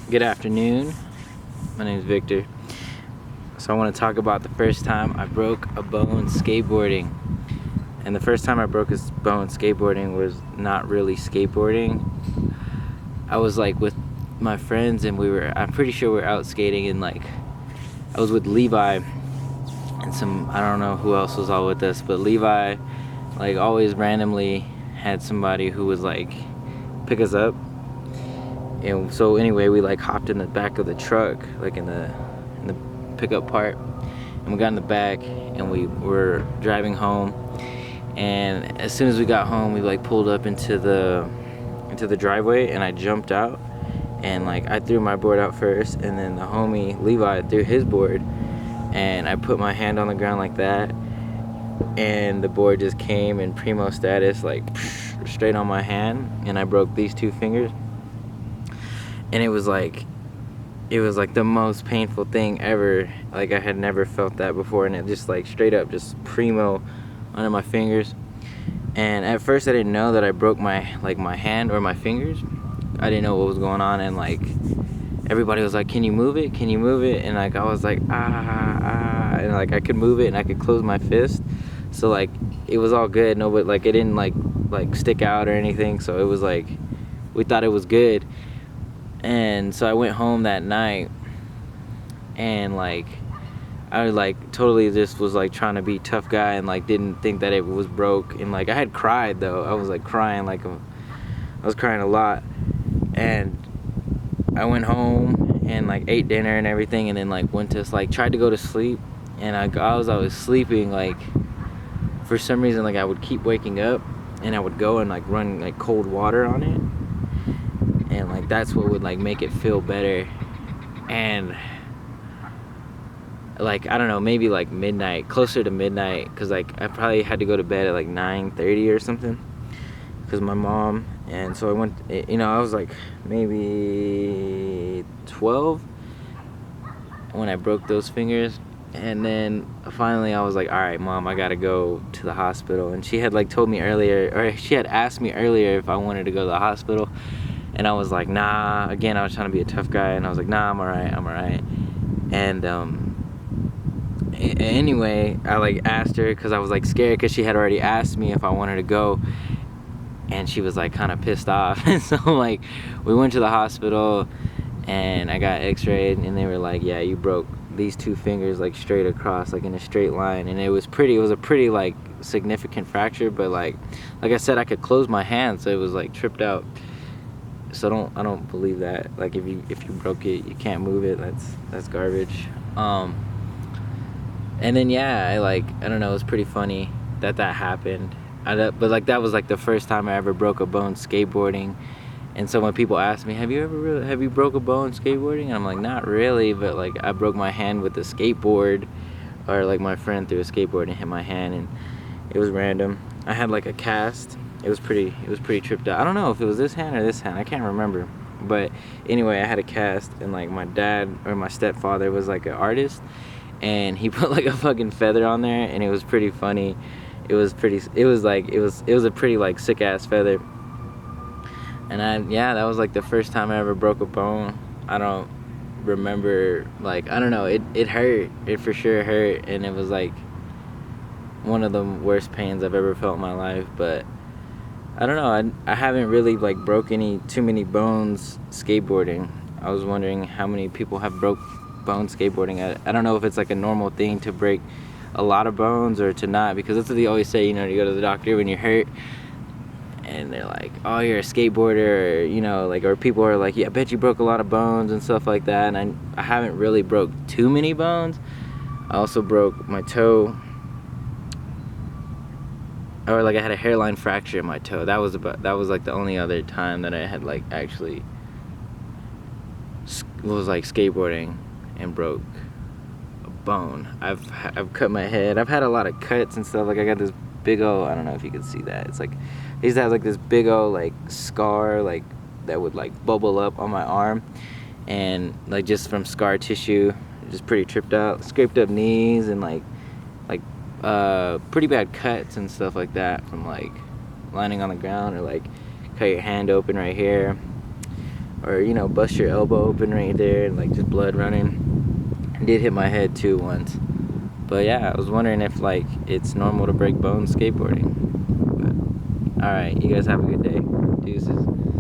Good afternoon. My name is Victor. So I want to talk about the first time I broke a bone skateboarding. And the first time I broke a bone skateboarding was not really skateboarding. I was like with my friends and I'm pretty sure we were out skating, and like I was with Levi and I don't know who else was all with us, but Levi like always randomly had somebody who was like pick us up. And so anyway, we like hopped in the back of the truck, like in the pickup part, and we got in the back and we were driving home. And as soon as we got home, we like pulled up into the driveway, and I jumped out, and like I threw my board out first, and then the homie Levi threw his board, and I put my hand on the ground like that, and the board just came in primo status, like straight on my hand, and I broke these two fingers. And it was like the most painful thing ever. Like I had never felt that before, and it just like straight up just primo under my fingers. And at first I didn't know that I broke my hand or my fingers. I didn't know what was going on, and like everybody was like, "Can you move it? Can you move it?" And like I was like, ah, and like I could move it and I could close my fist. So like it was all good. No, but like it didn't like stick out or anything. So it was like we thought it was good. And so I went home that night, and like I like totally just was like trying to be tough guy, and like didn't think that it was broke. And like I had cried though. I was like crying, I was crying a lot. And I went home and like ate dinner and everything, and then like went to like tried to go to sleep. And I was sleeping, like for some reason like I would keep waking up, and I would go and like run like cold water on it, and like that's what would like make it feel better. And like I don't know, maybe like midnight, closer to midnight, because like I probably had to go to bed at like 9:30 or something, because my mom. And so I went, I was like maybe 12 when I broke those fingers. And then finally I was like, all right, Mom, I gotta go to the hospital. And she had like told me earlier, or she had asked me earlier if I wanted to go to the hospital. And I was like, nah. Again, I was trying to be a tough guy, and I was like, nah, I'm alright. And anyway, I like asked her, because I was like scared, because she had already asked me if I wanted to go, and she was like kind of pissed off. And so like we went to the hospital, and I got x-rayed, and they were like, yeah, you broke these two fingers like straight across, like in a straight line. And it was a pretty like significant fracture, but like I said, I could close my hand, so it was like tripped out. So I don't believe that. Like if you broke it, you can't move it. That's garbage. And then yeah, I don't know. It was pretty funny that happened. But like that was like the first time I ever broke a bone skateboarding. And so when people ask me, have you broke a bone skateboarding? And I'm like, not really, but like I broke my hand with a skateboard, or like my friend threw a skateboard and hit my hand, and it was random. I had like a cast. It was pretty tripped out. I don't know if it was this hand or this hand. I can't remember. But anyway, I had a cast, and like my dad or my stepfather was like an artist, and he put like a fucking feather on there, and it was pretty funny. It was a pretty like sick ass feather. And that was like the first time I ever broke a bone. I don't remember, like, I don't know, it hurt. It for sure hurt, and it was like one of the worst pains I've ever felt in my life. But I don't know, I haven't really like broke too many bones skateboarding. I was wondering how many people have broke bones skateboarding. I don't know if it's like a normal thing to break a lot of bones or to not, because that's what they always say, you go to the doctor when you're hurt, and they're like, oh, you're a skateboarder, or like, or people are like, yeah, I bet you broke a lot of bones and stuff like that. And I haven't really broke too many bones. I also broke my toe, or like I had a hairline fracture in my toe. That was like the only other time that I had like actually was like skateboarding and broke a bone. I've cut my head. I've had a lot of cuts and stuff. Like I got this big old, I don't know if you can see that. It's like I used to have like this big old like scar like that would like bubble up on my arm, and like just from scar tissue, just pretty tripped out. Scraped up knees, and like pretty bad cuts and stuff like that from like landing on the ground, or like cut your hand open right here. or you know, bust your elbow open right there and like just blood running. I did hit my head too once. But yeah, I was wondering if like it's normal to break bones skateboarding. But alright, you guys have a good day. Deuces.